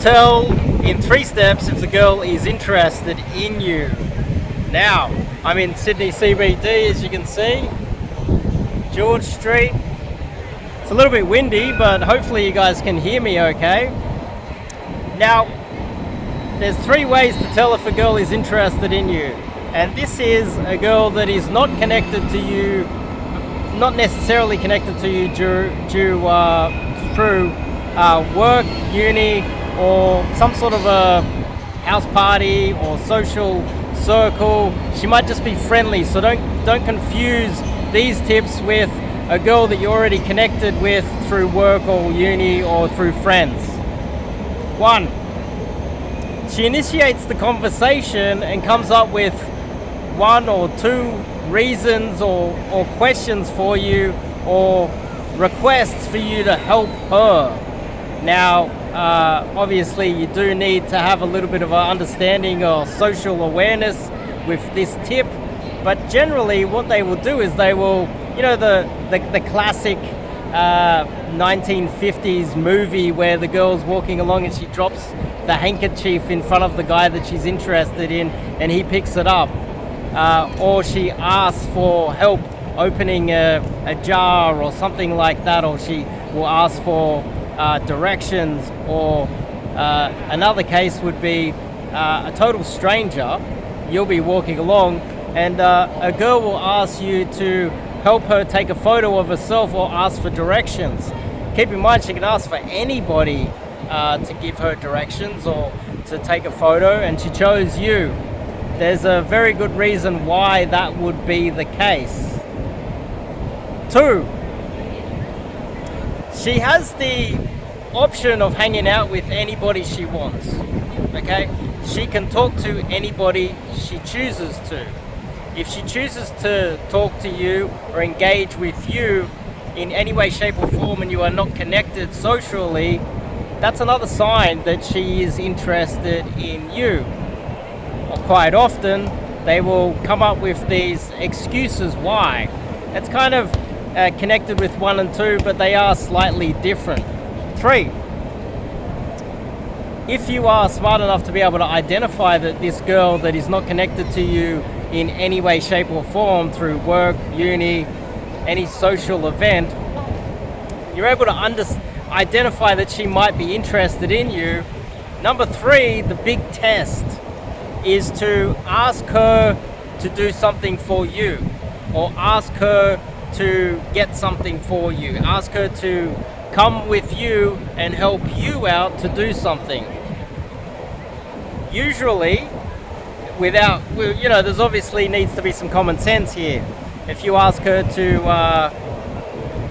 tell in 3 steps if the girl is interested in you. Now, I'm in Sydney CBD, as you can see, George Street. It's a little bit windy, but hopefully you guys can hear me okay. Now, there's 3 ways to tell if a girl is interested in you. And this is a girl that is not connected to you, not necessarily connected to you through work, uni, or some sort of a house party or social circle. She might just be friendly, so don't confuse these tips with a girl that you're already connected with through work or uni or through friends. 1, she initiates the conversation and comes up with 1 or 2 reasons or questions for you, or requests for you to help her. Now, obviously you do need to have a little bit of an understanding or social awareness with this tip, but generally what they will do is they will, the classic 1950s movie where the girl's walking along and she drops the handkerchief in front of the guy that she's interested in and he picks it up. Or she asks for help opening a jar or something like that, or she will ask for directions, or another case would be a total stranger. You'll be walking along and a girl will ask you to help her take a photo of herself or ask for directions. Keep in mind, she can ask for anybody to give her directions or to take a photo, and she chose you. There's a very good reason why that would be the case. 2, she has the option of hanging out with anybody she wants. Okay? She can talk to anybody she chooses to. If she chooses to talk to you or engage with you in any way, shape or form and you are not connected socially, that's another sign that she is interested in you. Or quite often, they will come up with these excuses why. It's kind of connected with 1 and 2, but they are slightly different. 3, if you are smart enough to be able to identify that this girl that is not connected to you in any way, shape or form through work, uni, any social event, you're able to identify that she might be interested in you. Number 3, the big test is to ask her to do something for you, or ask her to get something for you. Ask her to come with you and help you out to do something. Usually, there's obviously needs to be some common sense here. If you ask her to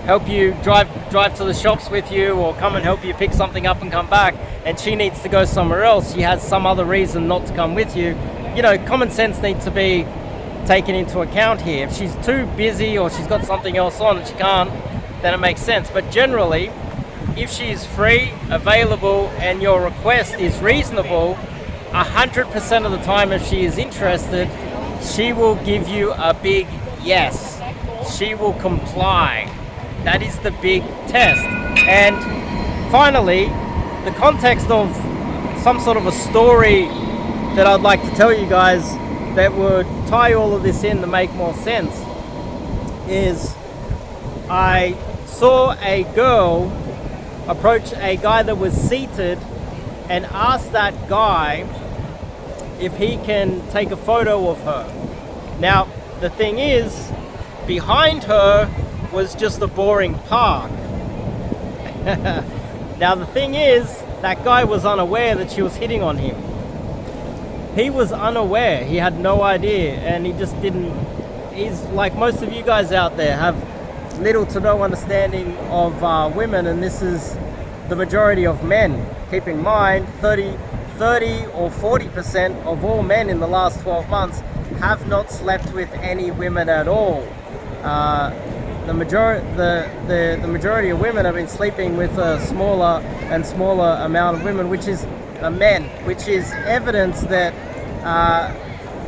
help you drive to the shops with you, or come and help you pick something up and come back, and she needs to go somewhere else, she has some other reason not to come with you, common sense needs to be taken into account here. If she's too busy or she's got something else on and she can't, then it makes sense. But generally, if she's free, available, and your request is reasonable, 100% of the time, if she is interested, she will give you a big yes. She will comply. That is the big test. And finally, the context of some sort of a story that I'd like to tell you guys that would tie all of this in to make more sense is I saw a girl approach a guy that was seated and ask that guy if he can take a photo of her. Now, the thing is, behind her was just a boring park. Now, the thing is, that guy was unaware that she was hitting on him. He was unaware. He had no idea, and he just didn't. He's like most of you guys out there, have little to no understanding of women, and this is the majority of men. Keep in mind, 30 or 40% of all men in the last 12 months have not slept with any women at all. The majority of women have been sleeping with a smaller and smaller amount of women, which is men, which is evidence that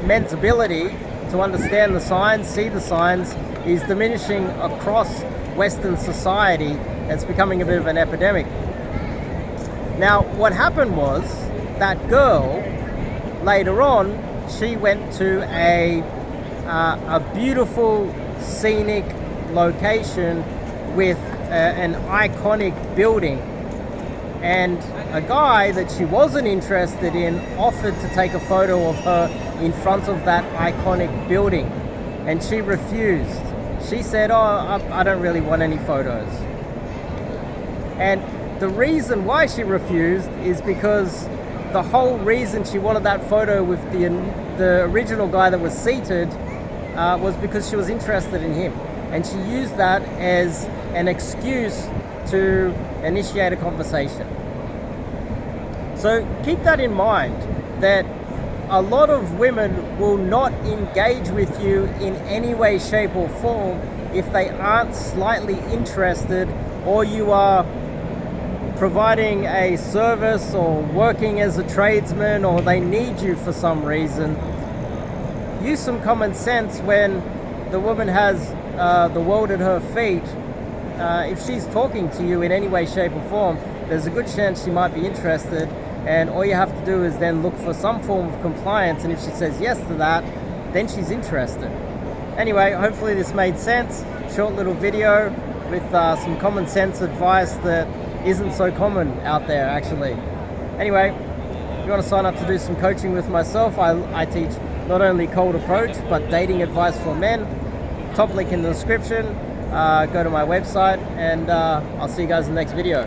men's ability to understand the signs, see the signs, is diminishing across Western society. It's becoming a bit of an epidemic. Now, what happened was that girl, later on, she went to a beautiful scenic location with an iconic building, and a guy that she wasn't interested in offered to take a photo of her in front of that iconic building, and she refused. She said, "Oh, I don't really want any photos." And the reason why she refused is because the whole reason she wanted that photo with the original guy that was seated was because she was interested in him, and she used that as an excuse to initiate a conversation. So keep that in mind, that a lot of women will not engage with you in any way, shape or form if they aren't slightly interested, or you are providing a service or working as a tradesman, or they need you for some reason. Use some common sense when the woman has the world at her feet. If she's talking to you in any way, shape or form, there's a good chance she might be interested, and all you have to do is then look for some form of compliance, and if she says yes to that, then she's interested. Anyway, hopefully this made sense. Short little video with some common sense advice that isn't so common out there, actually. Anyway, if you want to sign up to do some coaching with myself, I teach not only cold approach but dating advice for men. Top link in the description. Go to my website, and I'll see you guys in the next video.